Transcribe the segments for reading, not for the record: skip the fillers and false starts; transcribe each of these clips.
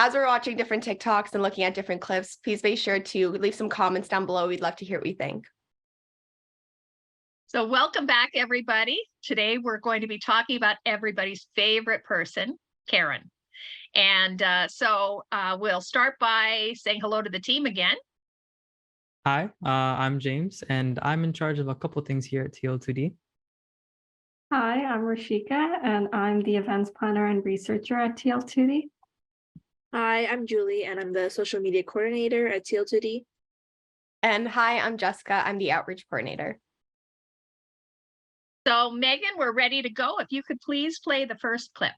As we're watching different TikToks and looking at different clips, please be sure to leave some comments down below. We'd love to hear what you think. So welcome back, everybody. Today, we're going to be talking about everybody's favorite person, Karen. And we'll start by saying hello to the team again. Hi, I'm James, and I'm in charge of a couple things here at TL2D. Hi, I'm Rashika, and I'm the events planner and researcher at TL2D. Hi, I'm Julie, and I'm the social media coordinator at TL2D. And hi, I'm Jessica. I'm the outreach coordinator. So Megan, we're ready to go. If you could please play the first clip.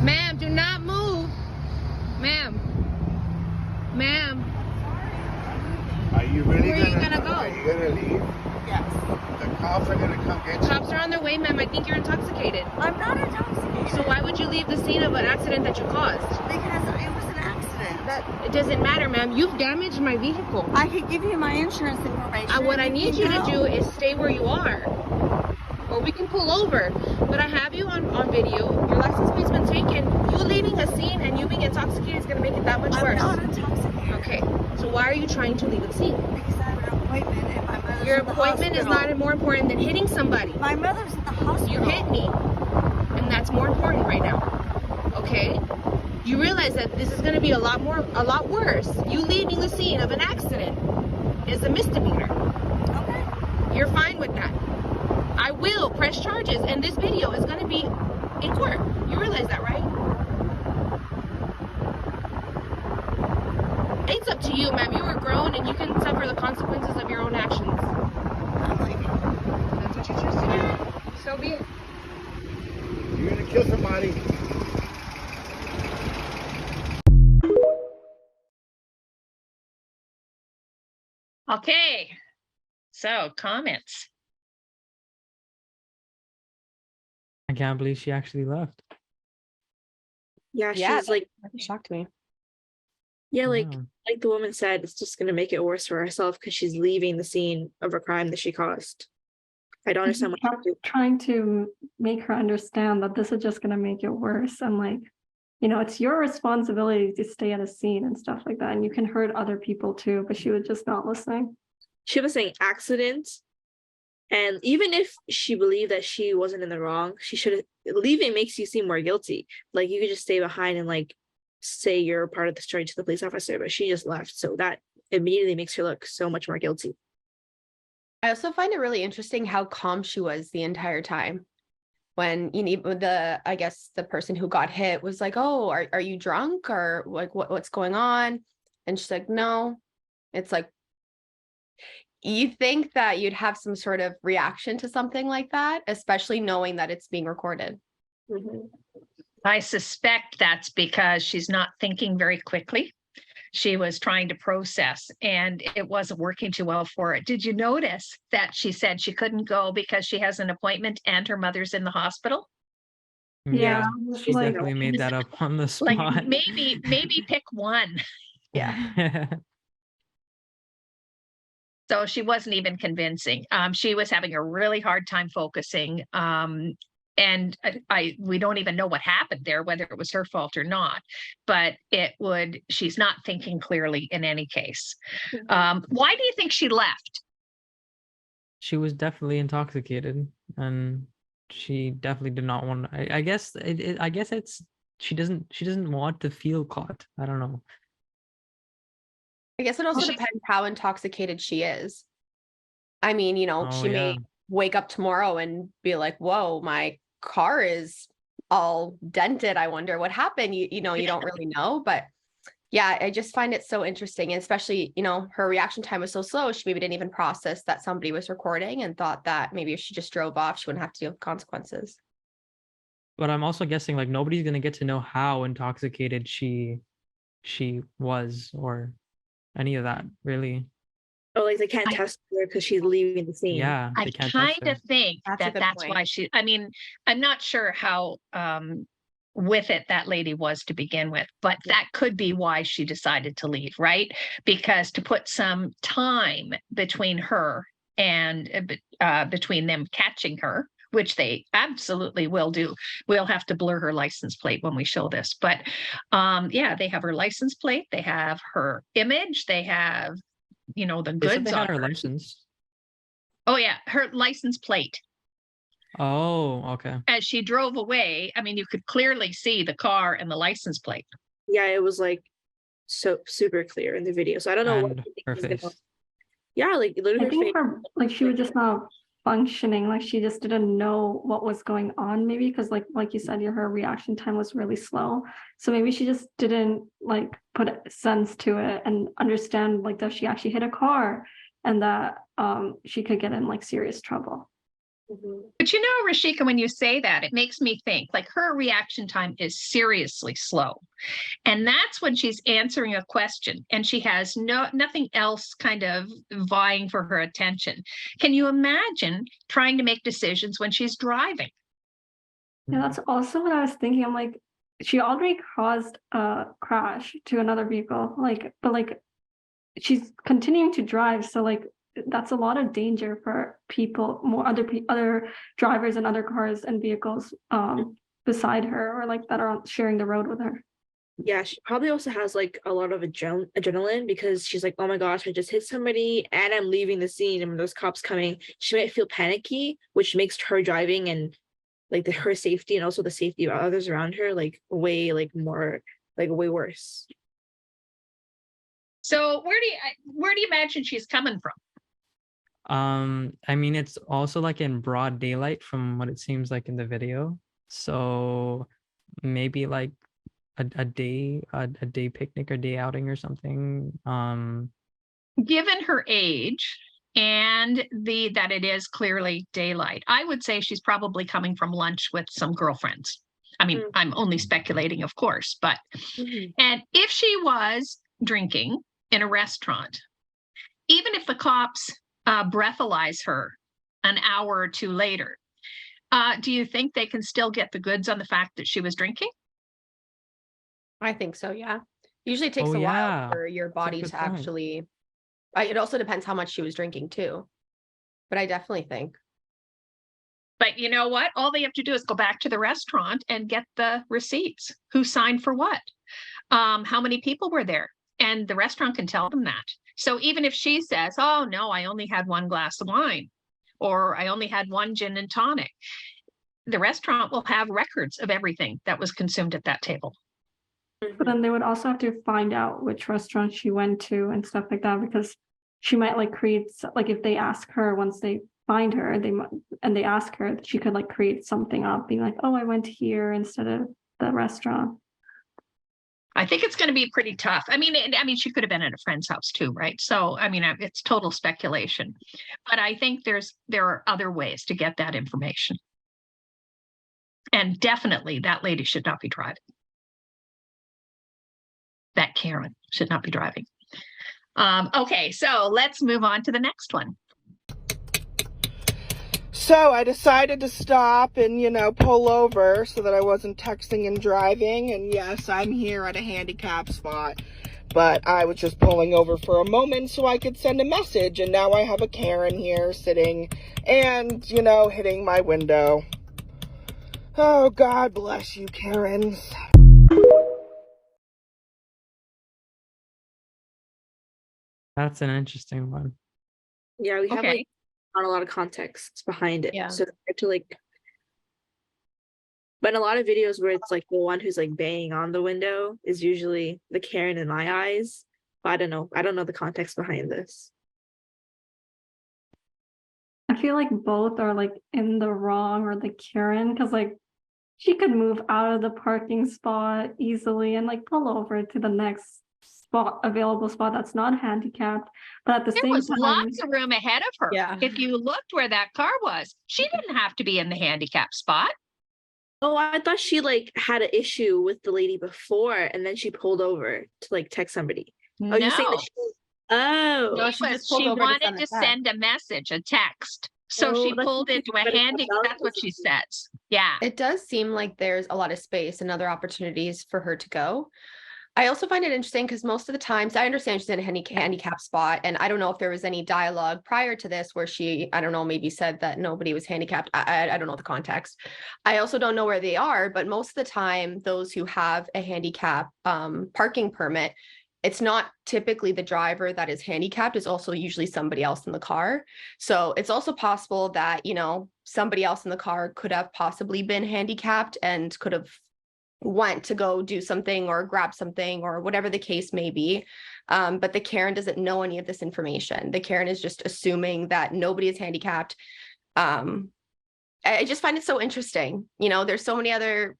Ma'am, do not move. Ma'am. Ma'am. Are you really Where are you gonna go? Are you gonna leave? Yes. The cops are gonna come get you. Cops are on their way, ma'am. I think you're intoxicated. I'm not intoxicated. So why would you leave the scene of an accident that you caused? Because it was an accident. It doesn't matter, ma'am. You've damaged my vehicle. I could give you my insurance information. What I need you to do is stay where you are. Or we can pull over. But I have you on video. Your license plate's been taken. You leaving a scene and you being intoxicated is going to make it that much worse. I'm not intoxicated. Okay. So why are you trying to leave the scene? Because I have an appointment and my mother's Your in the appointment is hospital. not more important than hitting somebody. My mother's in the hospital. You hit me. And that's more important right now. Okay? You realize that this is going to be a lot worse. You leaving the scene of an accident is a misdemeanor. Okay. You're fine with that. I will press charges, and this video is going to be in court. You realize that, right? It's up to you, ma'am. You are grown, and you can suffer the consequences of your own actions. I'm leaving. That's what you choose to do. So be it. You're gonna kill somebody. Okay. So comments. I can't believe she actually left. Yeah, Yeah, she's like, That shocked me. yeah, like Yeah. like the woman said, it's just gonna make it worse for herself because she's leaving the scene of a crime that she caused. I don't understand what Kept to do. trying to make her understand that this is just going to make it worse. And like, it's your responsibility to stay at a scene and stuff like that. And you can hurt other people too, but she was just not listening. She was saying accident, and even if she believed that she wasn't in the wrong, she should have. Leaving makes you seem more guilty. Like you could just stay behind and like say you're part of the story to the police officer, but she just left, so that immediately makes her look so much more guilty. I also find it really interesting how calm she was the entire time. When I guess the person who got hit was like, "Oh, are you drunk or like what's going on?" And she's like, "No." It's like you think that you'd have some sort of reaction to something like that, especially knowing that it's being recorded. Mhm. I suspect that's because she's not thinking very quickly. She was trying to process and it wasn't working too well for it. Did you notice that she said she couldn't go because she has an appointment and her mother's in the hospital? Yeah. She Like, definitely made that up on the spot. Like maybe pick one. Yeah. So she wasn't even convincing. She was having a really hard time focusing. And we don't even know what happened there, whether it was her fault or not, but she's not thinking clearly in any case. Why do you think she left? She was definitely intoxicated, and she definitely did not want. I guess she doesn't want to feel caught. I don't know. I guess it also She- depends how intoxicated she is. I mean, Oh, she may yeah. wake up tomorrow and be like, "Whoa, my car is all dented. I wonder what happened." You don't really know, but yeah, I just find it so interesting, and especially, her reaction time was so slow. She maybe didn't even process that somebody was recording and thought that maybe if she just drove off, she wouldn't have to deal with consequences. But I'm also guessing like nobody's gonna get to know how intoxicated she was or any of that really. Or like they can't test her because she's leaving the scene. Yeah, I they can't kind test her. of think That's a good that's point. why I mean, I'm not sure how with it that lady was to begin with, but that could be why she decided to leave, right? Because to put some time between her and between them catching her, which they absolutely will do. We'll have to blur her license plate when we show this, but yeah, they have her license plate, they have her image, they have, you know, the They said goods they on had her her. license. Oh yeah, her license plate. Oh, okay. As she drove away, I mean, you could clearly see the car and the license plate. Yeah, it was like so super clear in the video. So I don't know what And you think her is gonna- face. Yeah, like literally I her think face. her, like, she was just not functioning, like she just didn't know what was going on, maybe because like you said, her reaction time was really slow. So maybe she just didn't like put sense to it and understand like that she actually hit a car and that she could get in like serious trouble. Mhm. But you know, Rashika, when you say that, it makes me think like her reaction time is seriously slow. And that's when she's answering a question and she has nothing else kind of vying for her attention. Can you imagine trying to make decisions when she's driving? Yeah, that's also what I was thinking. I'm like, she already caused a crash to another vehicle, like, but like she's continuing to drive, so like that's a lot of danger for people, more other drivers and other cars and vehicles beside her or like that are sharing the road with her. Yeah, she probably also has like a lot of adrenaline because she's like, oh my gosh, I just hit somebody and I'm leaving the scene and when those cops coming, she might feel panicky, which makes her driving and like her safety and also the safety of others around her like way way worse. So where do you imagine she's coming from? I mean, it's also like in broad daylight from what it seems like in the video. So maybe like a day picnic or day outing or something. Given her age and that it is clearly daylight, I would say she's probably coming from lunch with some girlfriends. I mean, I'm only speculating, of course, but and if she was drinking in a restaurant, even if the cops breathalyze her an hour or two later, do you think they can still get the goods on the fact that she was drinking? I think so, yeah. Usually it takes Oh, a while yeah. for your body good to point. actually, it also depends how much she was drinking too. But I definitely think. But you know what? All they have to do is go back to the restaurant and get the receipts. Who signed for what? How many people were there? And the restaurant can tell them that. So even if she says, oh no, I only had one glass of wine, or I only had one gin and tonic, the restaurant will have records of everything that was consumed at that table. But then they would also have to find out which restaurant she went to and stuff like that, because she might like create, like if they ask her once they find her, they ask her, she could like create something up, being like, oh, I went here instead of the restaurant. I think it's going to be pretty tough. I mean, she could have been at a friend's house too, right? So, I mean, it's total speculation, but I think there are other ways to get that information. And definitely that lady should not be driving. That Karen should not be driving. Okay, so let's move on to the next one. So I decided to stop and, pull over so that I wasn't texting and driving. And yes, I'm here at a handicap spot, but I was just pulling over for a moment so I could send a message. And now I have a Karen here sitting and, hitting my window. Oh, God bless you, Karens. That's an interesting one. Yeah, we have Okay. like not a lot of context behind it. Yeah. So it's hard to like, but in a lot of videos where it's like the one who's like banging on the window is usually the Karen in my eyes. But I don't know. I don't know the context behind this. I feel like both are like in the wrong or the Karen, because like she could move out of the parking spot easily and like pull over to the next available spot that's not handicapped, but at the There same was time, lots of room ahead of her. Yeah. If you looked where that car was, she didn't have to be in the handicap spot. Oh, I thought she like had an issue with the lady before and then she pulled over to like text somebody. Oh, No, you're saying that No, she just pulled over to wanted send to a text. send a message, a text. So Oh, she that's pulled what into she a said handicap. about That's what she this. says. Yeah. It does seem like there's a lot of space and other opportunities for her to go. I also find it interesting because most of the times I understand she's in a handicap spot, and I don't know if there was any dialogue prior to this where she, I don't know, maybe said that nobody was handicapped. I don't know the context. I also don't know where they are, but most of the time, those who have a handicap parking permit, it's not typically the driver that is handicapped, it's also usually somebody else in the car. So it's also possible that, you know, somebody else in the car could have possibly been handicapped and could have went to go do something or grab something or whatever the case may be. But the Karen doesn't know any of this information. The Karen is just assuming that nobody is handicapped. I just find it so interesting. You know, there's so many other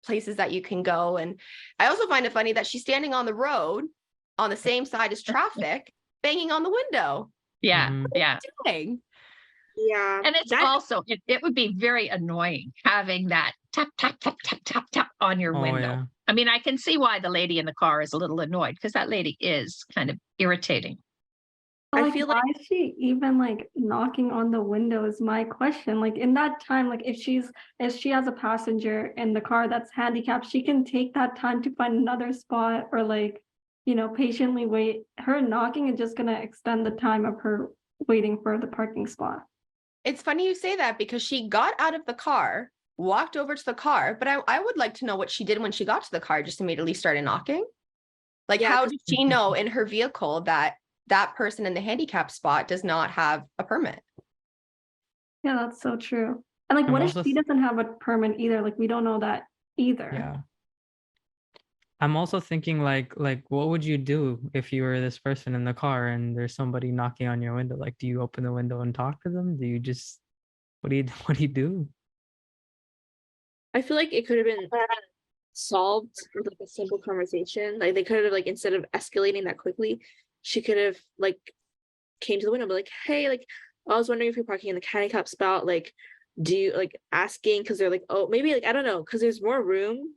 places that you can go. And I also find it funny that she's standing on the road on the same side as traffic, banging on the window. Yeah, Mhm. yeah. Doing? Yeah. And it's that- also, it would be very annoying having that tap, tap, tap, tap, tap, tap on your Oh, window. yeah. I mean, I can see why the lady in the car is a little annoyed because that lady is kind of irritating. But, I like, feel why like- is she even like knocking on the window is my question. Like in that time, like if she has a passenger in the car that's handicapped, she can take that time to find another spot or like, you know, patiently wait. Her knocking is just gonna extend the time of her waiting for the parking spot. It's funny you say that because she got out of the car, walked over to the car, but I would like to know what she did when she got to the car, just immediately started knocking. Like, Yeah, how 'cause- did she know in her vehicle that that person in the handicap spot does not have a permit? Yeah, that's so true. And like, I'm what if also she doesn't have a permit either? Like, we don't know that either. Yeah. I'm also thinking like what would you do if you were this person in the car and there's somebody knocking on your window? Like, do you open the window and talk to them? Do you just what do you what do you do? I feel like it could have been solved with like a simple conversation. Like they could have like instead of escalating that quickly, she could have like came to the window and be like, hey, like I was wondering if you're parking in the handicap spot. Like, do you like asking because they're like, oh, maybe like I don't know, because there's more room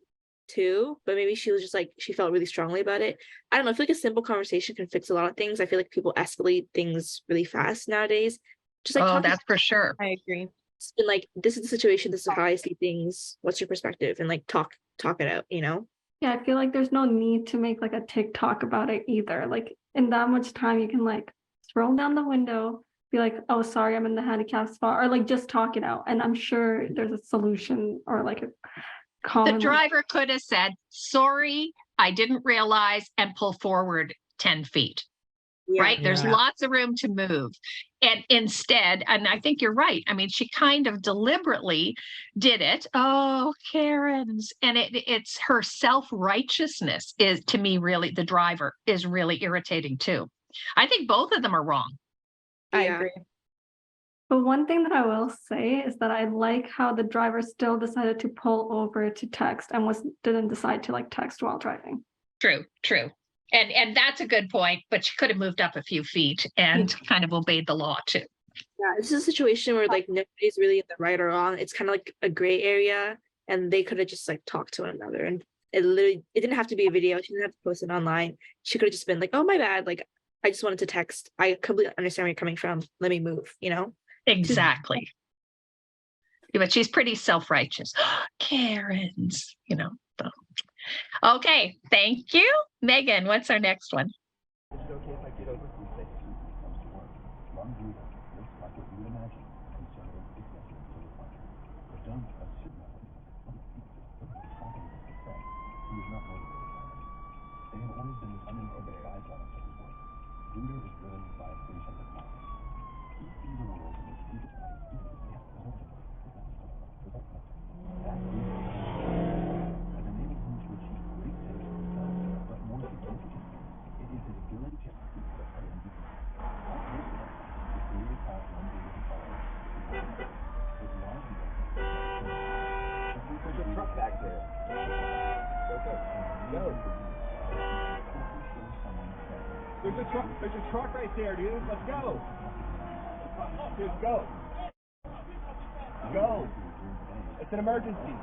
too, but maybe she was just like she felt really strongly about it. I don't know. I feel like a simple conversation can fix a lot of things. I feel like people escalate things really fast nowadays. Just like Oh, talk that's for sure. I agree. and like this is the situation, this is how I see things, what's your perspective, and like talk it out, you know. Yeah, I feel like there's no need to make like a TikTok about it either. Like in that much time, you can like scroll down the window, be like, oh, sorry, I'm in the handicap spot, or like just talk it out. And I'm sure there's a solution or like a The common. driver could have said, sorry, I didn't realize, and pull forward 10 feet. Right? There's Yeah. lots of room to move. And instead, and I think you're right. I mean, she kind of deliberately did it. Oh, Karen's. And it's her self-righteousness is, to me, really, the driver is really irritating too. I think both of them are wrong. I Yeah. agree. But one thing that I will say is that I like how the driver still decided to pull over to text and didn't decide to like text while driving. True, true. And that's a good point, but she could have moved up a few feet and kind of obeyed the law too. Yeah, this is a situation where like nobody's really in the right or wrong. It's kind of like a gray area, and they could have just like talked to one another. And it didn't have to be a video. She didn't have to post it online. She could have just been like, "Oh, my bad. Like, I just wanted to text. I completely understand where you're coming from. Let me move." You know. Exactly. Yeah, but she's pretty self-righteous. Karen's, you know. So. Okay, thank you. Megan, what's our next one? There's a truck back there. Okay, go. There's a truck right there, dude. Let's go. Dude, go. Go. It's an emergency.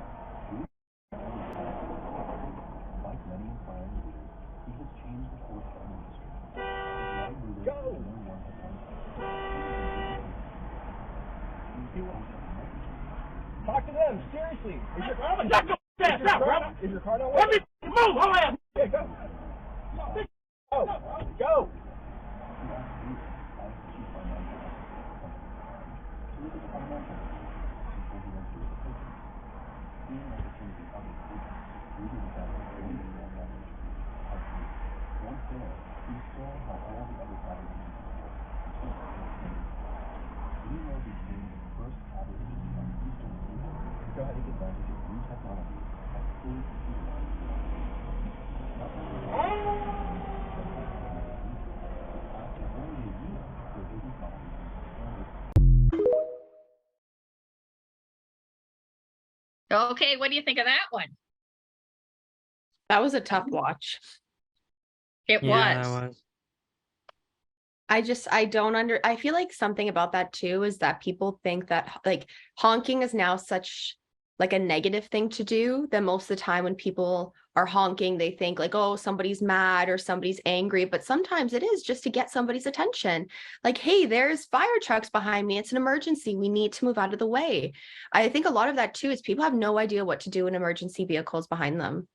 Go. Talk to them, seriously. Is your car not working? Is your car not working? Let me move, hold on. Yeah, go. Go ahead and get back. You check on it. Okay, what do you think of that one? That was a tough watch. It Yeah, was. that was. I don't I feel like something about that too is that people think that like honking is now such like a negative thing to do, that most of the time when people are honking, they think like, oh, somebody's mad or somebody's angry, but sometimes it is just to get somebody's attention. Like, hey, there's fire trucks behind me. It's an emergency. We need to move out of the way. I think a lot of that too is people have no idea what to do when emergency vehicles behind them.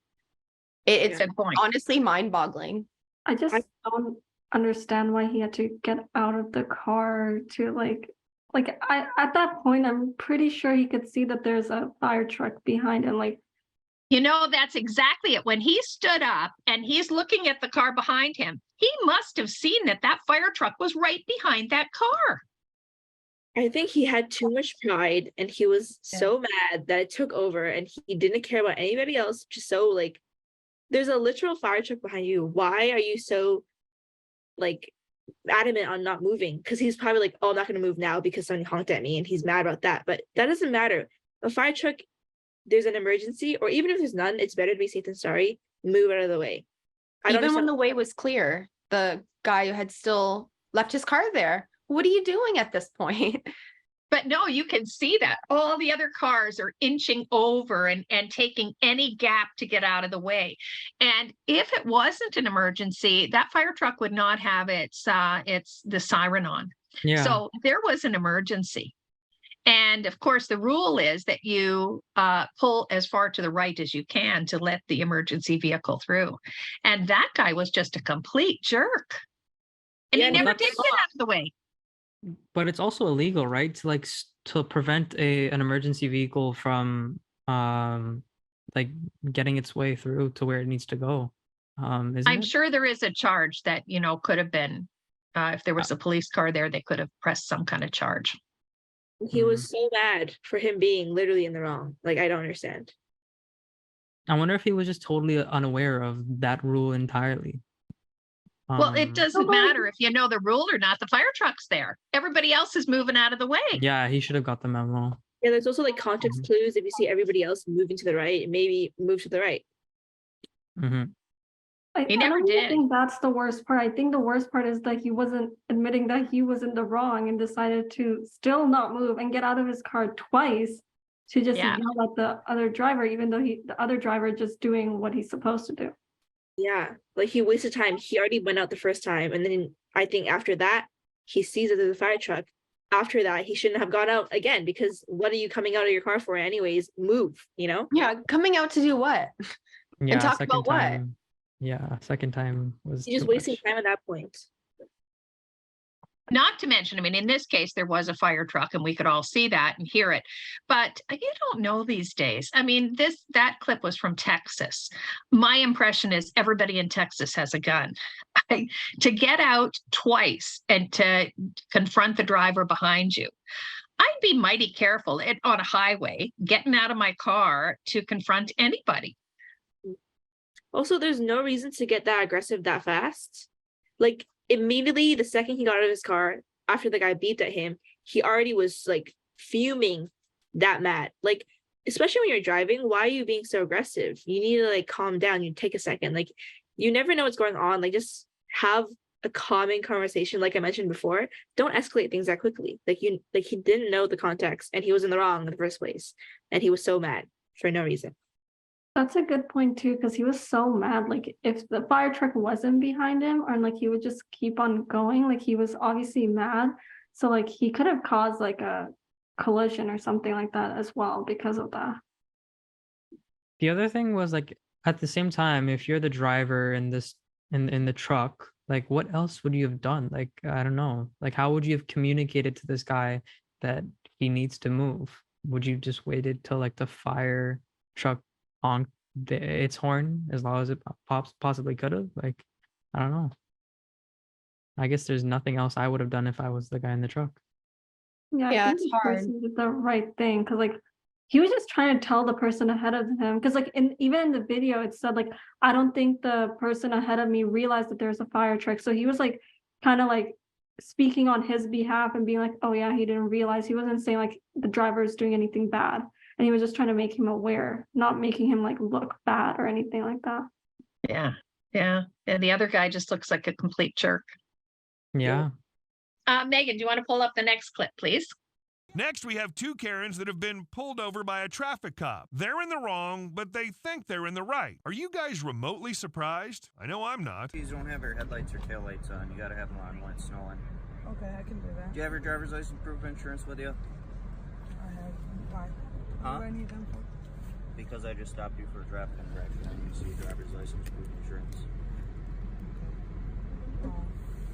It's Good point. honestly mind-boggling. I just don't understand why he had to get out of the car to like I at that point I'm pretty sure he could see that there's a fire truck behind him. Like, You know, that's exactly it. When he stood up and he's looking at the car behind him, he must have seen that that fire truck was right behind that car. I think he had too much pride and he was so mad that it took over and he didn't care about anybody else. Just so like, there's a literal fire truck behind you. Why are you so like adamant on not moving? Because he's probably like, oh, I'm not going to move now because somebody honked at me and he's mad about that. But that doesn't matter. A fire truck, there's an emergency, or even if there's none, it's better to be safe than sorry. Move out of the way. Even when the way was clear, the guy had still left his car there. What are you doing at this point? But no, you can see that all the other cars are inching over and taking any gap to get out of the way. And if it wasn't an emergency, that fire truck would not have its the siren on. Yeah. So there was an emergency. And of course, the rule is that you pull as far to the right as you can to let the emergency vehicle through. And that guy was just a complete jerk. And Yeah, he no, never that's did get out of the way. But it's also illegal, right? To like to prevent an emergency vehicle from like getting its way through to where it needs to go. Isn't I'm it? sure there is a charge that, you know, could have been, if there was a police car there, they could have pressed some kind of charge. He was so mad for him being literally in the wrong. Like, I don't understand. I wonder if he was just totally unaware of that rule entirely. Well, it doesn't Nobody- matter if you know the rule or not. The fire truck's there. Everybody else is moving out of the way. Yeah, he should have got the memo. Yeah, there's also like context Mhm. clues. If you see everybody else moving to the right, maybe move to the right. Hmm. He I never don't even did. think that's the worst part. I think the worst part is that he wasn't admitting that he was in the wrong and decided to still not move and get out of his car twice to just Yeah. yell at the other driver, even though the other driver just doing what he's supposed to do. Yeah, like he wasted time. He already went out the first time, and then I think after that, he sees that there's a fire truck. After that, he shouldn't have gone out again because what are you coming out of your car for anyways? Move, you know? Yeah, coming out to do what? Yeah, talk second about what? time. Yeah, second time was You're just too wasting much. time at that point. Not to mention, I mean, in this case, there was a fire truck and we could all see that and hear it. But you don't know these days. I mean, that clip was from Texas. My impression is everybody in Texas has a gun. To get out twice and to confront the driver behind you, I'd be mighty careful on a highway, getting out of my car to confront anybody. Also, there's no reason to get that aggressive that fast. Like, immediately, the second he got out of his car, after the guy beeped at him, he already was like fuming, that mad. Like, especially when you're driving, why are you being so aggressive? You need to like calm down. You take a second. Like, you never know what's going on. Like, just have a calming conversation. Like I mentioned before, don't escalate things that quickly. Like he didn't know the context and he was in the wrong in the first place. And he was so mad for no reason. That's a good point too, because he was so mad. Like if the fire truck wasn't behind him, or like he would just keep on going, like he was obviously mad. So like he could have caused like a collision or something like that as well because of that. The other thing was like at the same time, if you're the driver in this in the truck, like what else would you have done? Like, I don't know. Like how would you have communicated to this guy that he needs to move? Would you just waited till like the fire truck honked its horn as long as it possibly could have? Like, I don't know. I guess there's nothing else I would have done if I was the guy in the truck. Yeah, Yeah, I think it's this hard. person did the right thing because like he was just trying to tell the person ahead of him because like even in the video it said like I don't think the person ahead of me realized that there's a fire truck. So he was like kind of like speaking on his behalf and being like, oh yeah, he didn't realize. He wasn't saying like the driver is doing anything bad. And he was just trying to make him aware, not making him like look bad or anything like that. Yeah, yeah. And the other guy just looks like a complete jerk. Yeah. Megan, do you want to pull up the next clip, please? Next, we have two Karens that have been pulled over by a traffic cop. They're in the wrong, but they think they're in the right. Are you guys remotely surprised? I know I'm not. Please don't have your headlights or taillights on. You gotta have them on when it's snowing. Okay, I can do that. Do you have your driver's license, proof of insurance with you? I have. Why? Huh? What do I need them for? Because I just stopped you for a traffic infraction. I need to see your driver's license, proof of insurance.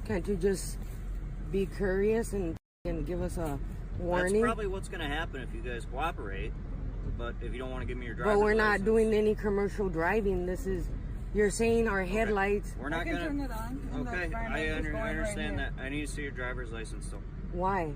Can't you just be curious and give us a warning? That's probably what's gonna happen if you guys cooperate. But if you don't want to give me your driver's But we're not license, doing any commercial driving. This is, you're saying our headlights. We're not I can gonna. turn it on. and Okay, that's fine. I I'm just going right understand here. that. I need to see your driver's license though. Why?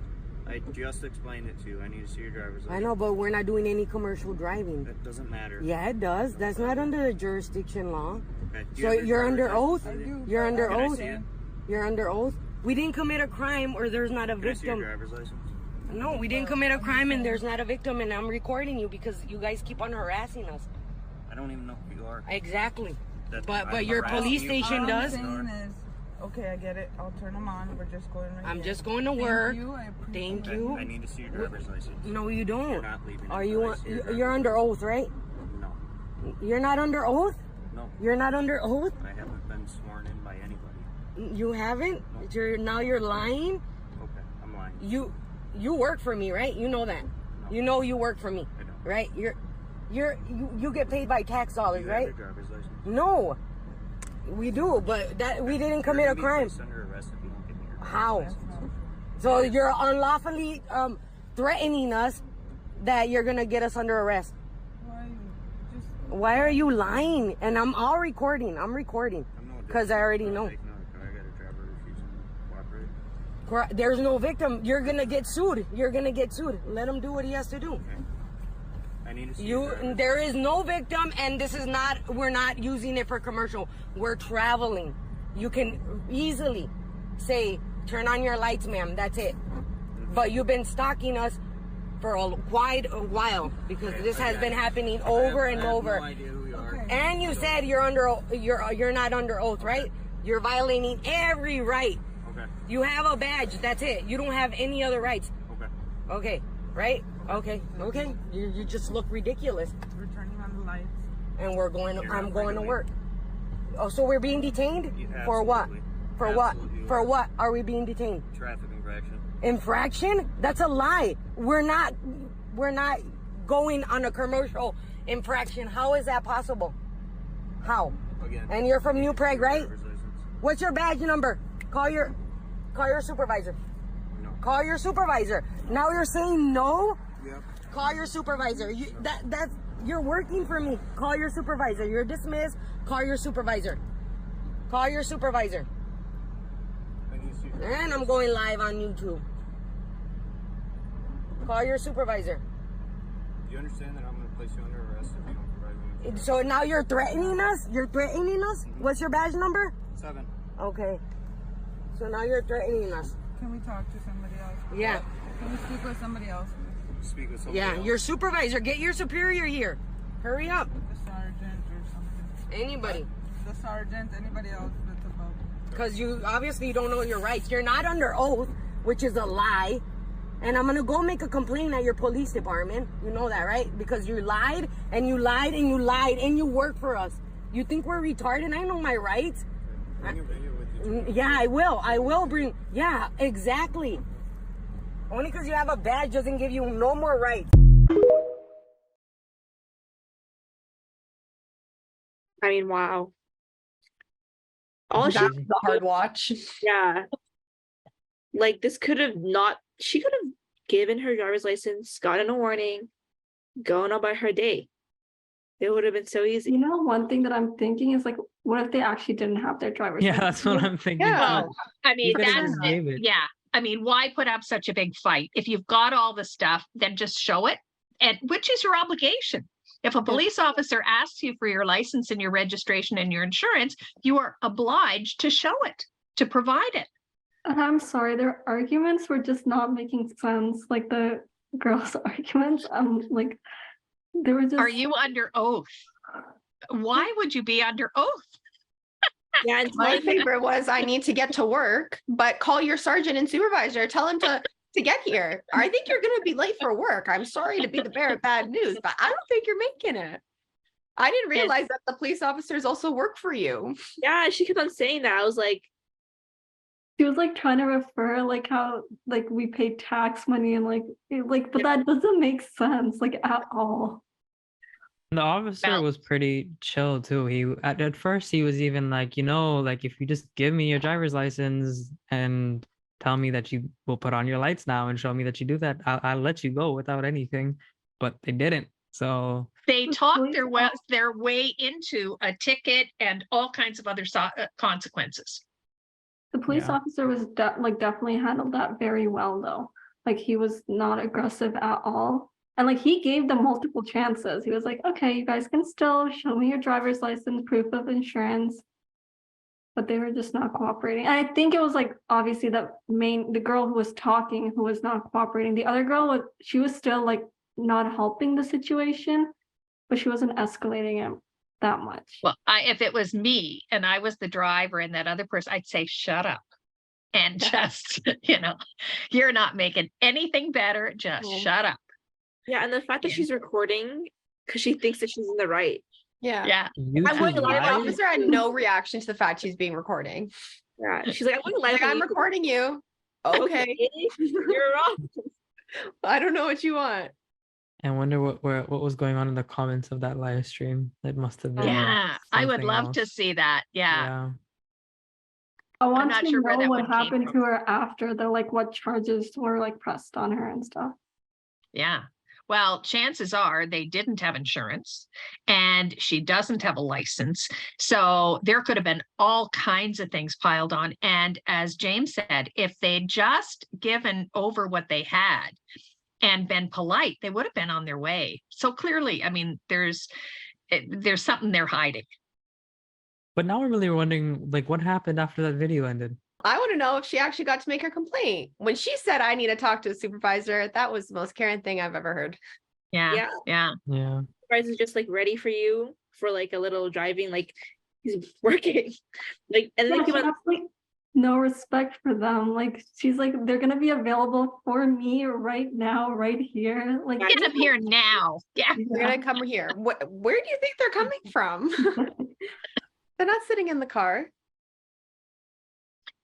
I just explained it to you. I need to see your driver's license. I know, but we're not doing any commercial driving. That doesn't matter. Yeah, it does. That's not under the jurisdiction law. Okay. Do you So have your you're under driver's oath? license with you? You're under Can I oath? see it? You're under oath? We didn't commit a crime or there's not a Can I see your victim. driver's license? No, we didn't commit a crime and there's not a victim, and I'm recording you because you guys keep on harassing us. I don't even know who you are. Exactly. That- But I'm your harassing police you. station All does. I'm saying is, okay, I get it. I'll turn them on. We're just going right I'm here. just going to Thank work. you. I appreciate Thank it. Okay, you. I need to see your driver's license. No, you don't. You're not leaving. Are until you? I see your driver's You're under oath, right? No, You're not under oath. no. You're not under oath. I haven't been sworn in by anybody. You haven't. No. You're lying. Okay, I'm lying. You work for me, right? You know that. No. You know you work for me, I don't. right? You get paid by tax Do dollars, you right? have your driver's license? No, we do, but that we didn't commit You're a gonna be crime. placed under arrest if you don't give me your driver's How? license. So you're unlawfully threatening us that you're gonna get us under arrest. Why are you just? Why are you lying? And I'm all recording. I'm recording. I'm no Because I already different. know. I'm taking another car. I got a driver refusing to cooperate. There's no victim. You're gonna get sued. You're gonna get sued. Let him do what he has to do. Okay. I need to see your driver's There is no victim, and this is not. We're not using it for commercial. We're traveling. You can easily say, "Turn on your lights, ma'am." That's it. But you've been stalking us for quite a while because this has been happening over and I have over. No idea who you are. And you said you're not under oath, right? You're violating every right. Okay. You have a badge. That's it. You don't have any other rights. Okay. Okay, right? Okay. You just look ridiculous. We're turning on the lights. And You're I'm not going to legally- work. Oh, so we're being detained? Yeah, For what? absolutely. For what? Absolutely you For are. what are we being detained? Traffic infraction. Infraction? That's a lie. We're not going on a commercial infraction. How is that possible? How? Again. And you're from New Prague, right? Driver's license. What's your badge number? Call your supervisor. No. Call your supervisor. Now you're saying no? Yep. Call your supervisor. You're working for me. Call your supervisor. You're dismissed. Call your supervisor. Call your supervisor. I need to see your And I'm going live on YouTube. Call your supervisor. Do you understand that I'm going to place you under arrest if you don't provide me with So now you're threatening us? You're threatening us? What's your badge number? 7? Okay. So now you're threatening us. Can we talk to somebody else? Yeah. Can we speak with somebody else? Speak with somebody Yeah, else. your supervisor. Get your superior here. Hurry up. The sergeant or something. Anybody. The sergeant, anybody else that's above. Because you obviously don't know your rights. You're not under oath, which is a lie. And I'm going to go make a complaint at your police department. You know that, right? Because you lied and you lied and you lied and you work for us. You think we're retarded? I know my rights. Bring your video with you. Yeah, I will. I will bring. Yeah, exactly. Only because you have a badge doesn't give you no more rights. I mean, wow. All she, That's the hard watch. yeah. Like this could have not, she could have given her driver's license, gotten a warning, gone about her day. It would have been so easy. You know, one thing that I'm thinking is like, what if they actually didn't have their driver's Yeah, license? that's what I'm thinking. Yeah. too. I mean, You could've that's just gave it. yeah. I mean, why put up such a big fight? If you've got all the stuff, then just show it, and which is your obligation. If a police officer asks you for your license and your registration and your insurance, you are obliged to show it, to provide it. And I'm sorry, their arguments were just not making sense. Like the girls' arguments, like they were just. Are you under oath? Why would you be under oath? Yeah, and My favorite was, I need to get to work, but call your sergeant and supervisor, tell him to get here. I think you're going to be late for work. I'm sorry to be the bearer of bad news, but I don't think you're making it. I didn't realize that the police officers also work for you. yeah, she kept on saying that. I was like, She was like trying to refer like how like we pay tax money and but that doesn't make sense like at all. The officer Well- was pretty chill too. He at first he was even like, you know, like if you just give me your driver's license and tell me that you will put on your lights now and show me that you do that, I'll let you go without anything. But they didn't. So They The talked police their way into a ticket and all kinds of other consequences. The police Yeah. officer was definitely handled that very well though. Like he was not aggressive at all. And like he gave them multiple chances. He was like, okay, you guys can still show me your driver's license, proof of insurance. But they were just not cooperating. And I think it was like obviously the girl who was talking who was not cooperating. The other girl she was still like not helping the situation, but she wasn't escalating it that much. Well, if it was me and I was the driver and that other person, I'd say, shut up. And just, you're not making anything better. Just Mm. shut up. yeah, and the fact that Yeah. she's recording because she thinks that she's in the right. Yeah. Yeah. I'm going YouTube to lie The about Live? officer had no reaction to the fact she's being recorded. Yeah, she's like, I'm going to lie Like, about I'm you." recording you. Okay. You're wrong. I don't know what you want. I wonder what was going on in the comments of that live stream. It must have been Yeah. I would something love to else. see that. Yeah. Yeah. I want not to sure where know that what one came happened from. to her after like what charges were like pressed on her and stuff. Yeah. Well, chances are they didn't have insurance and she doesn't have a license. So there could have been all kinds of things piled on. And as James said, if they'd just given over what they had and been polite, they would have been on their way. So clearly, I mean, there's something they're hiding. But now we're really wondering, like, what happened after that video ended? I want to know if she actually got to make her complaint. When she said, I need to talk to a supervisor, that was the most Karen thing I've ever heard. Yeah. Yeah. Yeah. Yeah. Surprise is just like ready for you for like a little driving, like he's working. Like, and then Yeah, they she keep on, has like no respect for them. Like she's like, they're gonna be available for me right now, right here. Like Get them here now. Yeah. They're going to come here. Where do you think they're coming from? They're not sitting in the car.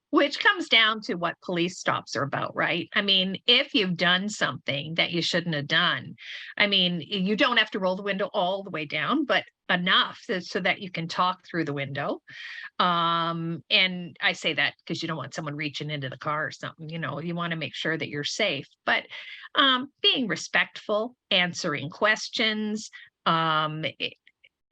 Which comes down to what police stops are about, right? I mean, if you've done something that you shouldn't have done, I mean, you don't have to roll the window all the way down, but enough so that you can talk through the window. And I say that because you don't want someone reaching into the car or something, you want to make sure that you're safe, but being respectful, answering questions,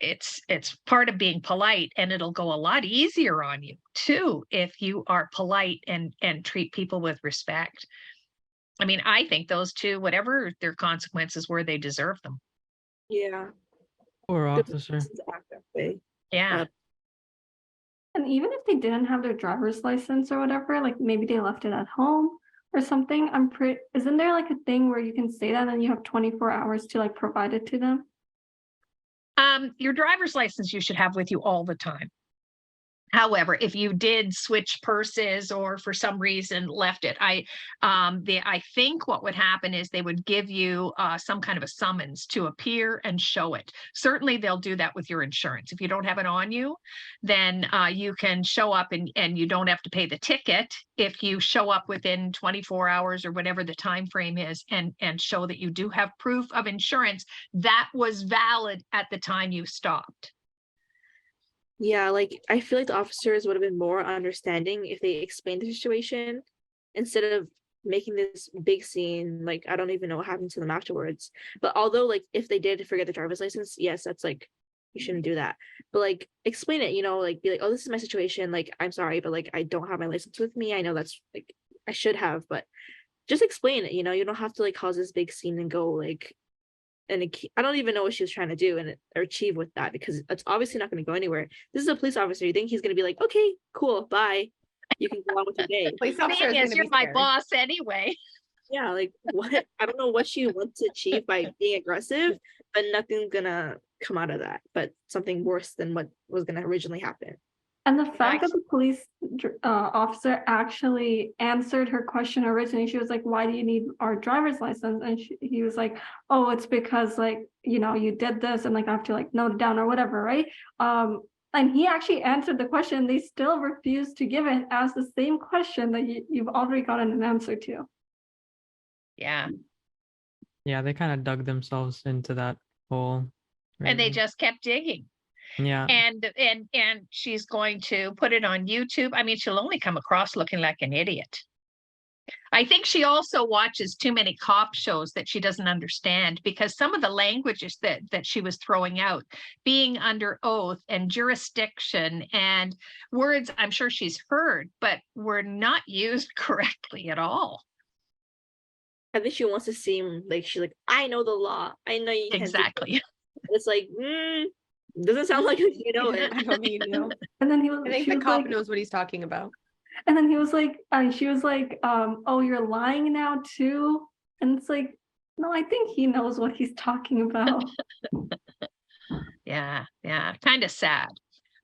it's part of being polite, and it'll go a lot easier on you too if you are polite and treat people with respect. I mean, I think those two, whatever their consequences were, they deserve them. yeah. Poor The officer. police act that way. Yeah. And even if they didn't have their driver's license or whatever, like maybe they left it at home or something, isn't there like a thing where you can say that and you have 24 hours to like provide it to them? Your driver's license you should have with you all the time. However, if you did switch purses or for some reason left it, I think what would happen is they would give you some kind of a summons to appear and show it. Certainly they'll do that with your insurance. If you don't have it on you, then you can show up and you don't have to pay the ticket if you show up within 24 hours or whatever the time frame is and show that you do have proof of insurance that was valid at the time you stopped. Yeah, like I feel like the officers would have been more understanding if they explained the situation instead of making this big scene. Like I don't even know what happened to them afterwards. But although like if they did forget the driver's license, yes, that's like you shouldn't do that. But like explain it, like be like, oh, this is my situation. Like I'm sorry, but like I don't have my license with me. I know that's like I should have, but just explain it, you know, you don't have to like cause this big scene and go like, and I don't even know what she was trying to do or achieve with that, because it's obviously not going to go anywhere. This is a police officer. You think he's going to be like, okay, cool, bye. You can go on with your day. Police officer is Thing is, gonna you're be my scared. boss anyway. Yeah, like what? I don't know what she wants to achieve by being aggressive, but nothing's gonna come out of that. But something worse than what was gonna originally happen. And the fact that the police officer actually answered her question originally, she was like, why do you need our driver's license? And he was like, oh, it's because like, you know, you did this and like I have to like note it down or whatever, right? And he actually answered the question. They still refused to give it as the same question that you've already gotten an answer to. Yeah. Yeah, they kind of dug themselves into that hole. And they really. just kept digging. Yeah. And she's going to put it on YouTube. I mean, she'll only come across looking like an idiot. I think she also watches too many cop shows that she doesn't understand, because some of the languages that she was throwing out, being under oath and jurisdiction and words I'm sure she's heard, but were not used correctly at all. I think she wants to seem like she's like, I know the law. I know you can't do Exactly. that." It's like, doesn't sound like you know it. I don't mean, no. And then he was, I think she the was cop like, knows what he's talking about. and then he was like, she was like, oh, you're lying now too. And it's like, no, I think he knows what he's talking about. Yeah, kind of sad.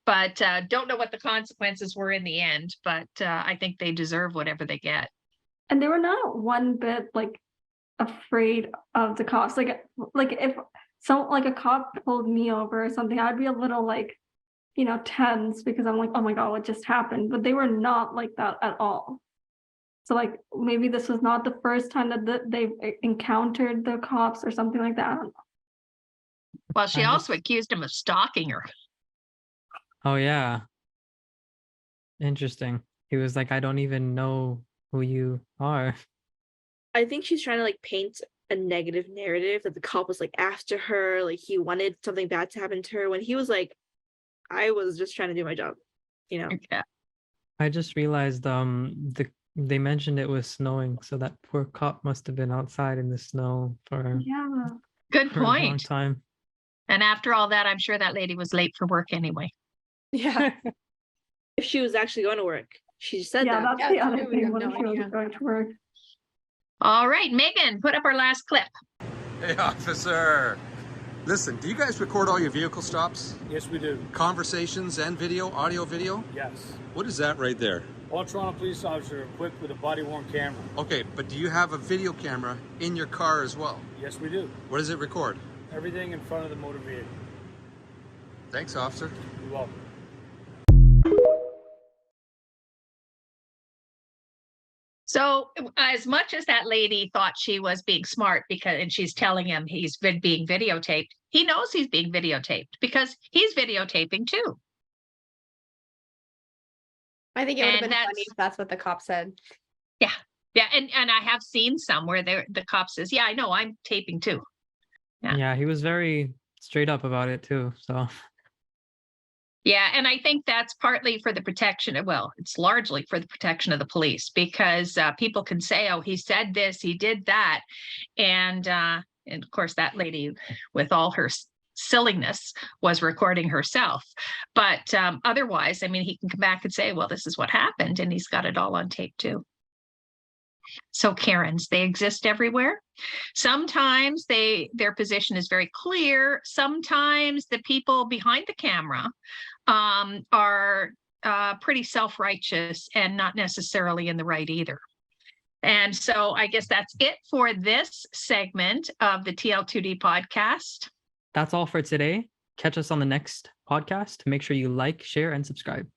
But don't know what the consequences were in the end, but I think they deserve whatever they get. And they were not one bit like afraid of the cops. Like if like a cop pulled me over or something, I'd be a little like, you know, tense, because I'm like, oh my God, what just happened? But they were not like that at all. So like maybe this was not the first time that they've encountered the cops or something like that. I don't know. Well, she I also just- accused him of stalking her. Oh yeah. Interesting. He was like, I don't even know who you are. I think she's trying to like paint a negative narrative that the cop was like after her, like he wanted something bad to happen to her, when he was like, I was just trying to do my job, you know. Yeah. I just realized they mentioned it was snowing, so that poor cop must have been outside in the snow for, Yeah. Good for a long point. time. And after all that, I'm sure that lady was late for work anyway. Yeah. If she was actually going to work, she said Yeah, that. that's the Yeah, other we thing. have What no if she idea. was going to work? All right, Megan, put up our last clip. Hey, officer. Listen, do you guys record all your vehicle stops? Yes, we do. Conversations and video, audio, video? Yes. What is that right there? All Toronto police officers are equipped with a body-worn camera. Okay, but do you have a video camera in your car as well? Yes, we do. What does it record? Everything in front of the motor vehicle. Thanks, officer. You're welcome. So as much as that lady thought she was being smart and she's telling him he's been being videotaped, he knows he's being videotaped because he's videotaping too. I think it would have And been funny that's- if that's what the cop said. Yeah, and I have seen some where the cop says, yeah, I know, I'm taping too. Yeah. Yeah, he was very straight up about it too. So Yeah, and I think that's partly for the protection well, it's largely for the protection of the police, because people can say, oh, he said this, he did that. And of course, that lady with all her silliness was recording herself. But otherwise, I mean, he can come back and say, well, this is what happened. And he's got it all on tape too. So Karens, they exist everywhere. Sometimes their position is very clear. Sometimes the people behind the camera are pretty self-righteous and not necessarily in the right either. And so I guess that's it for this segment of the TL2D podcast. that's all for today. Catch us on the next podcast. Make sure you like, share, and subscribe.